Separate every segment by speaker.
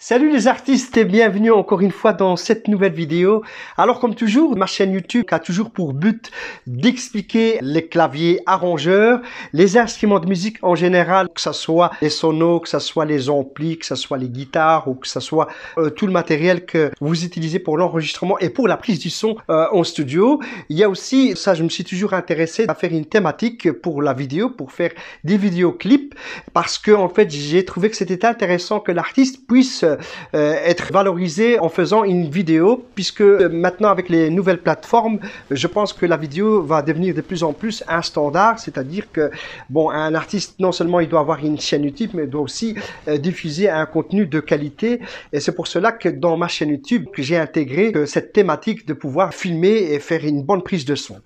Speaker 1: Salut les artistes et bienvenue encore une fois dans cette nouvelle vidéo. Alors comme toujours, ma chaîne YouTube a toujours pour but d'expliquer les claviers arrangeurs, les instruments de musique en général, que ce soit les sonos, que ce soit les amplis, que ce soit les guitares ou que ce soit tout le matériel que vous utilisez pour l'enregistrement et pour la prise du son en studio. Il y a aussi, ça je me suis toujours intéressé à faire une thématique pour la vidéo, pour faire des vidéoclips parce que en fait j'ai trouvé que c'était intéressant que l'artiste puisse être valorisé en faisant une vidéo, puisque maintenant avec les nouvelles plateformes, je pense que la vidéo va devenir de plus en plus un standard, c'est-à-dire que bon, un artiste non seulement il doit avoir une chaîne YouTube, mais il doit aussi diffuser un contenu de qualité, et c'est pour cela que dans ma chaîne YouTube que j'ai intégré cette thématique de pouvoir filmer et faire une bonne prise de son.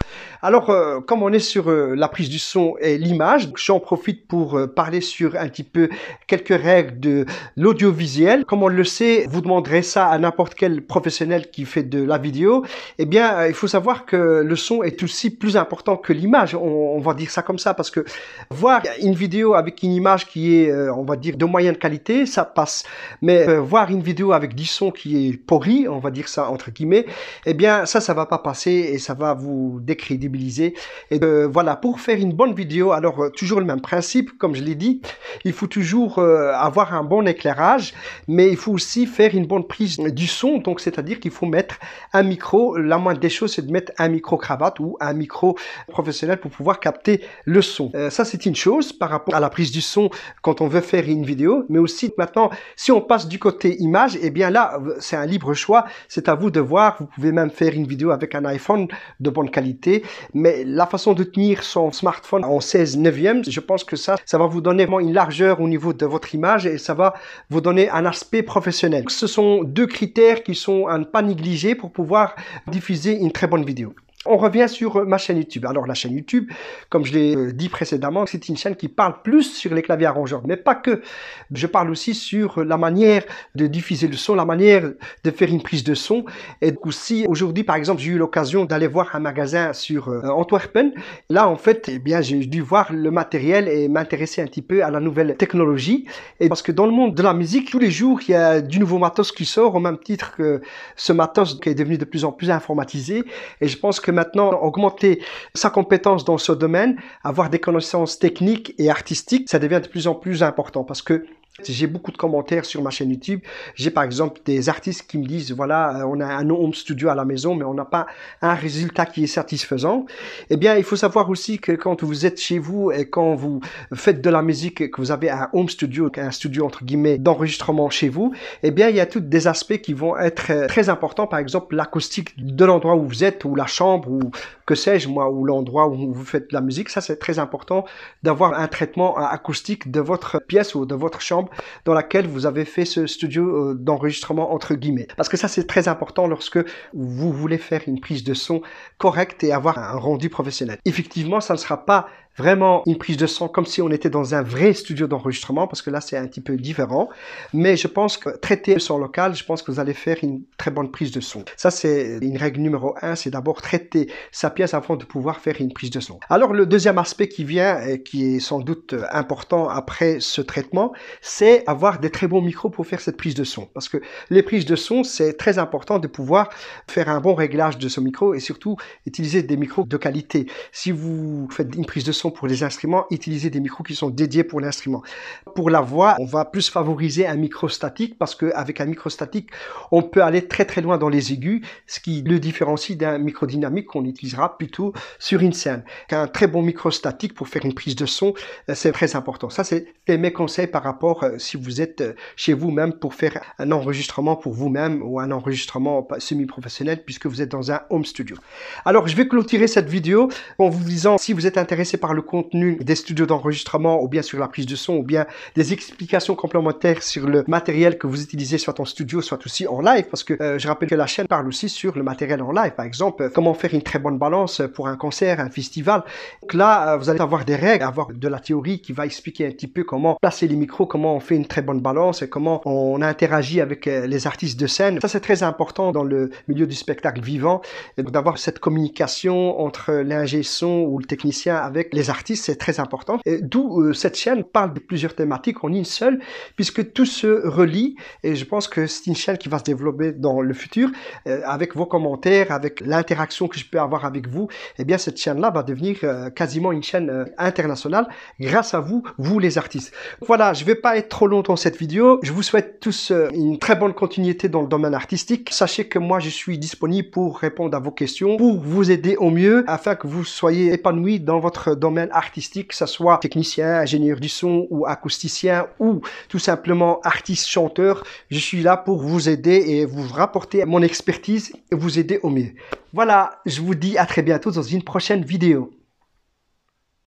Speaker 1: Alors comme on est sur la prise du son et l'image, j'en profite pour parler sur un petit peu quelques règles de l'audiovisuel. Comme on le sait, vous demanderez ça à n'importe quel professionnel qui fait de la vidéo. Eh bien, il faut savoir que le son est aussi plus important que l'image. On va dire ça comme ça parce que voir une vidéo avec une image qui est, on va dire, de moyenne qualité, ça passe. Mais voir une vidéo avec du son qui est pourri, on va dire ça entre guillemets, eh bien, ça va pas passer et ça va vous décrédibiliser. Et voilà, pour faire une bonne vidéo, alors toujours le même principe, comme je l'ai dit, il faut toujours avoir un bon éclairage, mais il faut aussi faire une bonne prise du son, donc c'est-à-dire qu'il faut mettre un micro. La moindre des choses, c'est de mettre un micro cravate ou un micro professionnel pour pouvoir capter le son. Ça, c'est une chose par rapport à la prise du son quand on veut faire une vidéo, mais aussi maintenant, si on passe du côté image, eh bien là, c'est un libre choix, c'est à vous de voir. Vous pouvez même faire une vidéo avec un iPhone de bonne qualité, mais la façon de tenir son smartphone en 16/9, je pense que ça va vous donner vraiment une largeur au niveau de votre image et ça va vous donner un aspect professionnel. Ce sont deux critères qui sont à ne pas négliger pour pouvoir diffuser une très bonne vidéo. On revient sur ma chaîne YouTube. Alors la chaîne YouTube, comme je l'ai dit précédemment, c'est une chaîne qui parle plus sur les claviers arrangeurs, mais pas que. Je parle aussi sur la manière de diffuser le son, la manière de faire une prise de son. Et aussi, aujourd'hui, par exemple, j'ai eu l'occasion d'aller voir un magasin sur Antwerpen. Là, en fait, eh bien, j'ai dû voir le matériel et m'intéresser un petit peu à la nouvelle technologie. Et parce que dans le monde de la musique, tous les jours, il y a du nouveau matos qui sort, au même titre que ce matos qui est devenu de plus en plus informatisé. Et je pense que maintenant, augmenter sa compétence dans ce domaine, avoir des connaissances techniques et artistiques, ça devient de plus en plus important parce que j'ai beaucoup de commentaires sur ma chaîne YouTube. J'ai par exemple des artistes qui me disent, voilà, on a un home studio à la maison, mais on n'a pas un résultat qui est satisfaisant. Eh bien, il faut savoir aussi que quand vous êtes chez vous et quand vous faites de la musique et que vous avez un home studio, un studio entre guillemets d'enregistrement chez vous, eh bien, il y a tous des aspects qui vont être très importants. Par exemple, l'acoustique de l'endroit où vous êtes, ou la chambre, ou que sais-je moi, ou l'endroit où vous faites de la musique. Ça, c'est très important d'avoir un traitement acoustique de votre pièce ou de votre chambre dans laquelle vous avez fait ce studio d'enregistrement entre guillemets. Parce que ça, c'est très important lorsque vous voulez faire une prise de son correcte et avoir un rendu professionnel. Effectivement, ça ne sera pas vraiment une prise de son comme si on était dans un vrai studio d'enregistrement, parce que là c'est un petit peu différent, mais je pense que traiter le son local, je pense que vous allez faire une très bonne prise de son. Ça c'est une règle numéro 1, c'est d'abord traiter sa pièce avant de pouvoir faire une prise de son. Alors le deuxième aspect qui vient et qui est sans doute important après ce traitement, c'est avoir des très bons micros pour faire cette prise de son, parce que les prises de son, c'est très important de pouvoir faire un bon réglage de ce micro et surtout utiliser des micros de qualité. Si vous faites une prise de son pour les instruments, utilisez des micros qui sont dédiés pour l'instrument. Pour la voix, on va plus favoriser un micro statique parce qu'avec un micro statique, on peut aller très très loin dans les aigus, ce qui le différencie d'un micro dynamique qu'on utilisera plutôt sur une scène. Un très bon micro statique pour faire une prise de son, c'est très important. Ça, c'est mes conseils par rapport si vous êtes chez vous-même pour faire un enregistrement pour vous-même ou un enregistrement semi-professionnel puisque vous êtes dans un home studio. Alors, je vais clôturer cette vidéo en vous disant, si vous êtes intéressé par le contenu des studios d'enregistrement ou bien sur la prise de son ou bien des explications complémentaires sur le matériel que vous utilisez soit en studio soit aussi en live, parce que je rappelle que la chaîne parle aussi sur le matériel en live, par exemple comment faire une très bonne balance pour un concert, un festival. Donc là vous allez avoir des règles, avoir de la théorie qui va expliquer un petit peu comment placer les micros, comment on fait une très bonne balance et comment on interagit avec les artistes de scène. Ça c'est très important dans le milieu du spectacle vivant, d'avoir cette communication entre l'ingé son ou le technicien avec les les artistes, c'est très important. D'où cette chaîne parle de plusieurs thématiques en une seule, puisque tout se relie. Et je pense que c'est une chaîne qui va se développer dans le futur, avec vos commentaires, avec l'interaction que je peux avoir avec vous. Eh bien, cette chaîne-là va devenir quasiment une chaîne internationale grâce à vous, vous les artistes. Voilà, je ne vais pas être trop long dans cette vidéo. Je vous souhaite tous une très bonne continuité dans le domaine artistique. Sachez que moi, je suis disponible pour répondre à vos questions, pour vous aider au mieux, afin que vous soyez épanoui dans votre domaine artistique, que ce soit technicien, ingénieur du son ou acousticien ou tout simplement artiste, chanteur. Je suis là pour vous aider et vous rapporter mon expertise et vous aider au mieux. Voilà, je vous dis à très bientôt dans une prochaine vidéo.